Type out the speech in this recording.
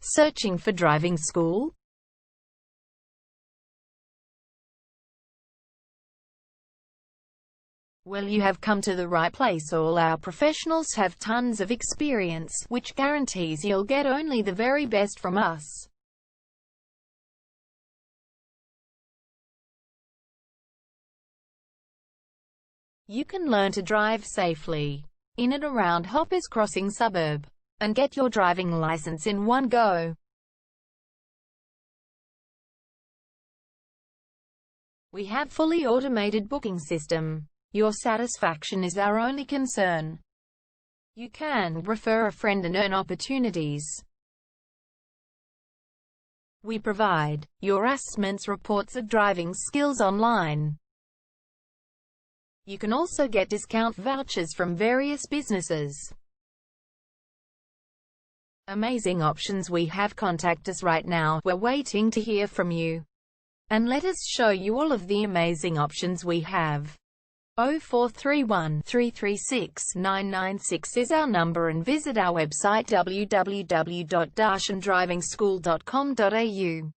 Searching for driving school? Well, you have come to the right place. All our professionals have tons of experience, which guarantees you'll get only the very best from us. You can learn to drive safely in and around Hoppers Crossing suburb, and get your driving license in one go. We have fully automated booking system. Your satisfaction is our only concern. You can refer a friend and earn opportunities. We provide your assessments reports of driving skills online. You can also get discount vouchers from various businesses. Amazing options we have. Contact us right now. We're waiting to hear from you. And let us show you all of the amazing options we have. 0431 336 996 is our number, and visit our website www.darshandrivingschool.com.au.